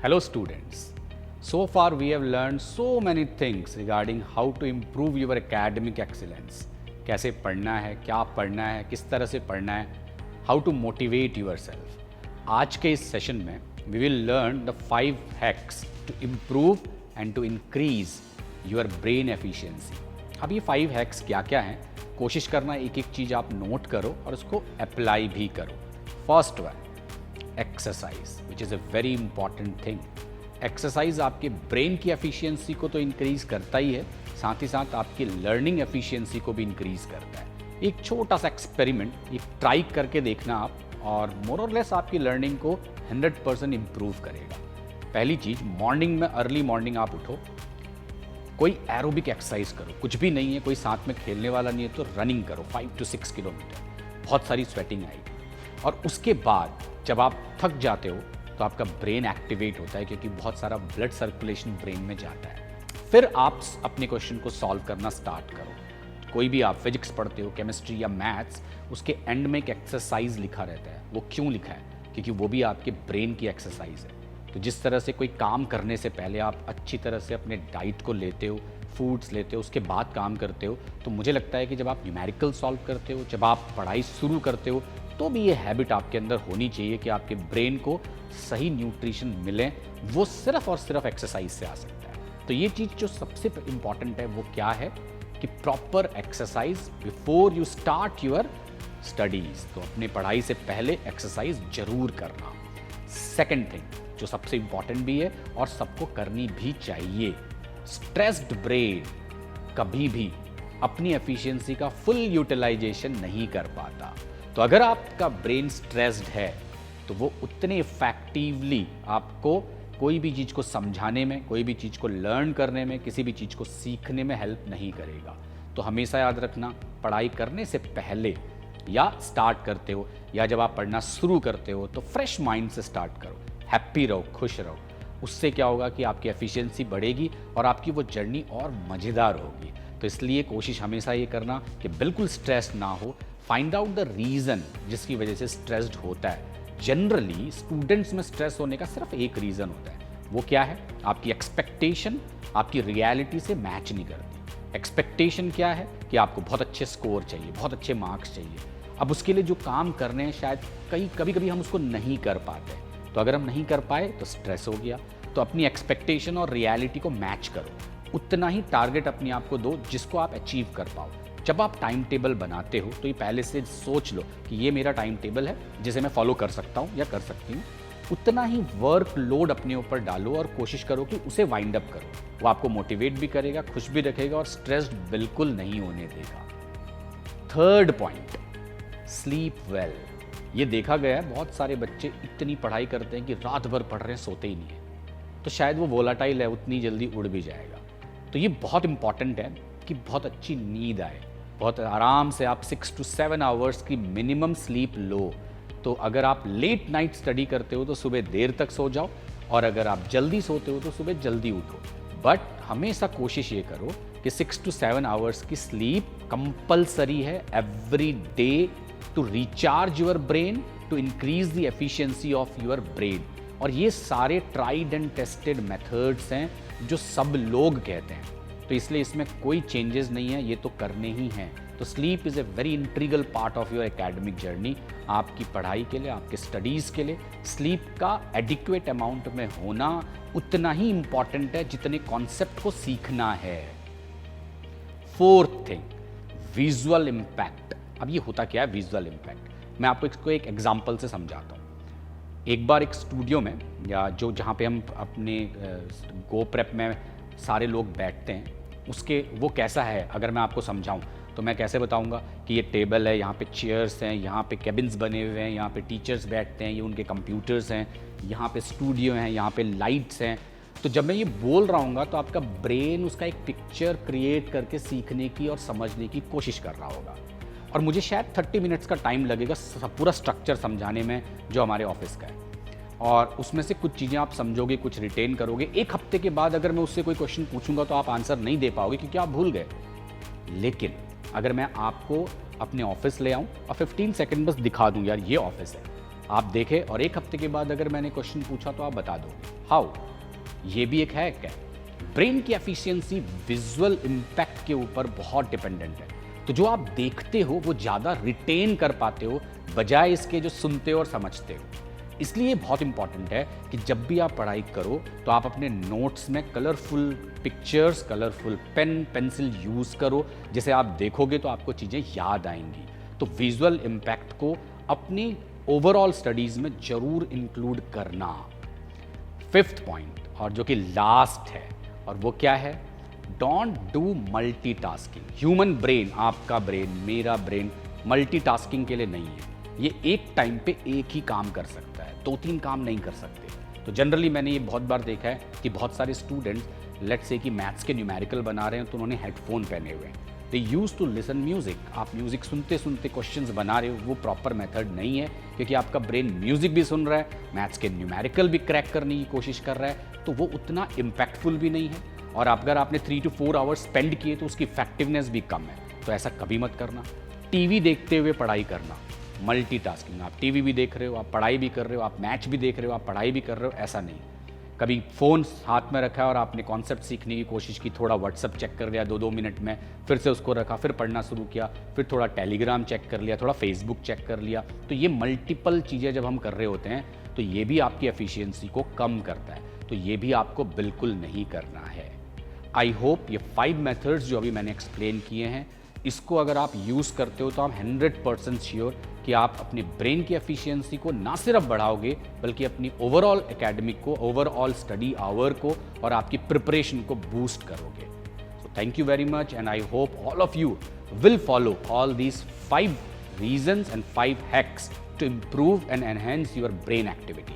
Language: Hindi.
Hello students. So far we have learned so many things regarding how to improve your academic excellence. कैसे पढ़ना है, क्या पढ़ना है, किस तरह से पढ़ना है, how to motivate yourself. आज के इस सेशन में we will learn the 5 hacks to improve and to increase your brain efficiency. अब ये 5 hacks क्या क्या हैं, कोशिश करना एक एक चीज़ आप नोट करो और उसको अप्लाई भी करो. First one, exercise which is a very important thing. Exercise आपके ब्रेन की एफिशिएंसी को तो इंक्रीज करता ही है, साथ ही साथ आपकी लर्निंग एफिशिएंसी को भी इंक्रीज करता है. एक छोटा सा एक्सपेरिमेंट एक ट्राई करके देखना आप, और मोर और लेस आपकी लर्निंग को 100% इम्प्रूव करेगा. पहली चीज़, मॉर्निंग में अर्ली मॉर्निंग आप उठो, कोई एरोबिक एक्सरसाइज करो. कुछ भी नहीं है, कोई साथ में खेलने वाला नहीं है तो रनिंग करो 5 to 6 किलोमीटर. बहुत सारी स्वेटिंग आएगी. और उसके बाद जब आप थक जाते हो तो आपका ब्रेन एक्टिवेट होता है, क्योंकि बहुत सारा ब्लड सर्कुलेशन ब्रेन में जाता है. फिर आप अपने क्वेश्चन को सॉल्व करना स्टार्ट करो. कोई भी आप फिजिक्स पढ़ते हो, केमिस्ट्री या मैथ्स, उसके एंड में एक एक्सरसाइज लिखा रहता है. वो क्यों लिखा है? क्योंकि वो भी आपके ब्रेन की एक्सरसाइज है. तो जिस तरह से कोई काम करने से पहले आप अच्छी तरह से अपने डाइट को लेते हो, फूड्स लेते हो, उसके बाद काम करते हो, तो मुझे लगता है कि जब आप न्यूमेरिकल सॉल्व करते हो, जब आप पढ़ाई शुरू करते हो, तो भी ये हैबिट आपके अंदर होनी चाहिए कि आपके ब्रेन को सही न्यूट्रिशन मिले. वो सिर्फ और सिर्फ एक्सरसाइज से आ सकता है. तो ये चीज़ जो सबसे इम्पॉर्टेंट है वो क्या है कि proper exercise before you start your studies. तो अपने पढ़ाई से पहले एक्सरसाइज जरूर करना. सेकेंड थिंग जो सबसे इम्पॉर्टेंट भी है और सबको करनी भी चाहिए, स्ट्रेस्ड ब्रेन कभी भी अपनी एफिशिएंसी का फुल यूटिलाइजेशन नहीं कर पाता. तो अगर आपका ब्रेन स्ट्रेस्ड है तो वो उतने इफेक्टिवली आपको कोई भी चीज़ को समझाने में, कोई भी चीज़ को लर्न करने में, किसी भी चीज़ को सीखने में हेल्प नहीं करेगा. तो हमेशा याद रखना, पढ़ाई करने से पहले या स्टार्ट करते हो या जब आप पढ़ना शुरू करते हो तो फ्रेश माइंड से स्टार्ट करो. हैप्पी रहो, खुश रहो. उससे क्या होगा कि आपकी एफिशिएंसी बढ़ेगी और आपकी वो जर्नी और मज़ेदार होगी. तो इसलिए कोशिश हमेशा ये करना कि बिल्कुल स्ट्रेस ना हो. फाइंड आउट द रीज़न जिसकी वजह से स्ट्रेस्ड होता है. जनरली स्टूडेंट्स में स्ट्रेस होने का सिर्फ एक रीज़न होता है. वो क्या है? आपकी एक्सपेक्टेशन आपकी रियलिटी से मैच नहीं करती. एक्सपेक्टेशन क्या है कि आपको बहुत अच्छे स्कोर चाहिए, बहुत अच्छे मार्क्स चाहिए. अब उसके लिए जो काम करने हैं शायद कभी कभी हम उसको नहीं कर पाते. तो अगर हम नहीं कर पाए तो स्ट्रेस हो गया. तो अपनी एक्सपेक्टेशन और रियलिटी को मैच करो. उतना ही टारगेट अपने आप को दो जिसको आप अचीव कर पाओ. जब आप टाइम टेबल बनाते हो तो ये पहले से सोच लो कि ये मेरा टाइम टेबल है जिसे मैं फॉलो कर सकता हूँ या कर सकती हूँ. उतना ही वर्क लोड अपने ऊपर डालो और कोशिश करो कि उसे वाइंड अप करो. वो आपको मोटिवेट भी करेगा, खुश भी रखेगा और स्ट्रेस्ड बिल्कुल नहीं होने देगा. Third point, sleep well. ये देखा गया है बहुत सारे बच्चे इतनी पढ़ाई करते हैं कि रात भर पढ़ रहे हैं, सोते ही नहीं है. तो शायद वो वोलाटाइल है, उतनी जल्दी उड़ भी जाएगा. तो ये बहुत इंपॉर्टेंट है कि बहुत अच्छी नींद आए. बहुत आराम से आप 6 to 7 आवर्स की मिनिमम स्लीप लो. तो अगर आप लेट नाइट स्टडी करते हो तो सुबह देर तक सो जाओ, और अगर आप जल्दी सोते हो तो सुबह जल्दी उठो. बट हमेशा कोशिश ये करो कि 6 to 7 आवर्स की स्लीप कंपल्सरी है every day to recharge your brain, to increase the efficiency of your brain. और ये सारे ट्राइड एंड टेस्टेड मेथड्स हैं जो सब लोग कहते हैं. तो इसलिए इसमें कोई चेंजेस नहीं है, ये तो करने ही हैं. तो sleep is a very integral part of your academic journey. आपकी पढ़ाई के लिए, आपके स्टडीज़ के लिए स्लीप का एडिक्वेट अमाउंट में होना उतना ही इंपॉर्टेंट है जितने कॉन्सेप्ट को सीखना है. Fourth thing, visual impact. अब ये होता क्या है विजुअल इम्पैक्ट? मैं आपको इसको एक एग्जाम्पल से समझाता हूँ. एक बार एक स्टूडियो में, या जहाँ पे हम अपने गो प्रेप में सारे लोग बैठते हैं, उसके वो कैसा है अगर मैं आपको समझाऊं तो मैं कैसे बताऊंगा कि ये टेबल है, यहाँ पे चेयर्स हैं, यहाँ पे केबिन्स बने हुए हैं, यहाँ पे टीचर्स बैठते हैं, ये उनके कंप्यूटर्स हैं, यहाँ पे स्टूडियो हैं, यहाँ पे लाइट्स हैं. तो जब मैं ये बोल रहा हूँगा तो आपका ब्रेन उसका एक पिक्चर क्रिएट करके सीखने की और समझने की कोशिश कर रहा होगा. और मुझे शायद 30 मिनट्स का टाइम लगेगा पूरा स्ट्रक्चर समझाने में जो हमारे ऑफिस का है. और उसमें से कुछ चीज़ें आप समझोगे, कुछ रिटेन करोगे. एक हफ्ते के बाद अगर मैं उससे कोई क्वेश्चन पूछूंगा तो आप आंसर नहीं दे पाओगे क्योंकि आप भूल गए. लेकिन अगर मैं आपको अपने ऑफिस ले आऊं और 15 सेकंड बस दिखा दूं, यार ये ऑफिस है, आप देखें और एक हफ्ते के बाद अगर मैंने क्वेश्चन पूछा तो आप बता दो हाउ। ये भी एक हैक है। ब्रेन की एफिशिएंसी विजुअल इंपैक्ट के ऊपर बहुत डिपेंडेंट है। तो जो आप देखते हो वो ज़्यादा रिटेन कर पाते हो बजाय इसके जो सुनते हो और समझते हो। इसलिए बहुत इंपॉर्टेंट है कि जब भी आप पढ़ाई करो तो आप अपने नोट्स में colourful pictures, colourful pen pencil use करो, जिसे आप देखोगे तो आपको चीज़ें याद आएंगी। तो विजुअल इम्पैक्ट को अपनी ओवरऑल स्टडीज़ में ज़रूर इंक्लूड करना। फिफ्थ पॉइंट और जो कि लास्ट है, और वो क्या है, don't do multitasking. Human brain, आपका ब्रेन, मेरा ब्रेन मल्टीटास्किंग के लिए नहीं है। ये एक टाइम पे एक ही काम कर सकता है, 2-3 काम नहीं कर सकते। तो जनरली मैंने ये बहुत बार देखा है कि बहुत सारे स्टूडेंट्स लेट्स से कि मैथ्स के न्यूमेरिकल बना रहे हैं तो उन्होंने हेडफोन पहने हुए हैं। दे यूज टू लिसन म्यूजिक। आप म्यूजिक सुनते सुनते क्वेश्चंस बना रहे हो, वो प्रॉपर मेथड नहीं है, क्योंकि आपका ब्रेन म्यूजिक भी सुन रहा है, मैथ्स के न्यूमेरिकल भी क्रैक करने की कोशिश कर रहा है, तो वो उतना इम्पैक्टफुल भी नहीं है। और अगर आपने 3 to 4 आवर्स स्पेंड किए तो उसकी इफेक्टिवनेस भी कम है। तो ऐसा कभी मत करना। टीवी देखते हुए पढ़ाई करना, मल्टीटास्किंग। आप टीवी भी देख रहे हो, आप पढ़ाई भी कर रहे हो, आप मैच भी देख रहे हो, आप पढ़ाई भी कर रहे हो, ऐसा नहीं। कभी फ़ोन हाथ में रखा और आपने कॉन्सेप्ट सीखने की कोशिश की, थोड़ा व्हाट्सअप चेक कर लिया 2-2 मिनट में, फिर से उसको रखा, फिर पढ़ना शुरू किया, फिर थोड़ा टेलीग्राम चेक कर लिया, थोड़ा फेसबुक चेक कर लिया। तो ये मल्टीपल चीज़ें जब हम कर रहे होते हैं तो ये भी आपकी एफिशिएंसी को कम करता है। तो ये भी आपको बिल्कुल नहीं करना है। आई होप ये 5 मेथड्स जो अभी मैंने एक्सप्लेन किए हैं, इसको अगर आप यूज़ करते हो तो आप 100% श्योर कि आप अपने ब्रेन की एफिशिएंसी को ना सिर्फ बढ़ाओगे बल्कि अपनी ओवरऑल एकेडमिक को, ओवरऑल स्टडी आवर को और आपकी प्रिपरेशन को बूस्ट करोगे। So thank you very much and I hope all of you will follow all these 5 reasons and 5 hacks to improve and enhance your brain activity.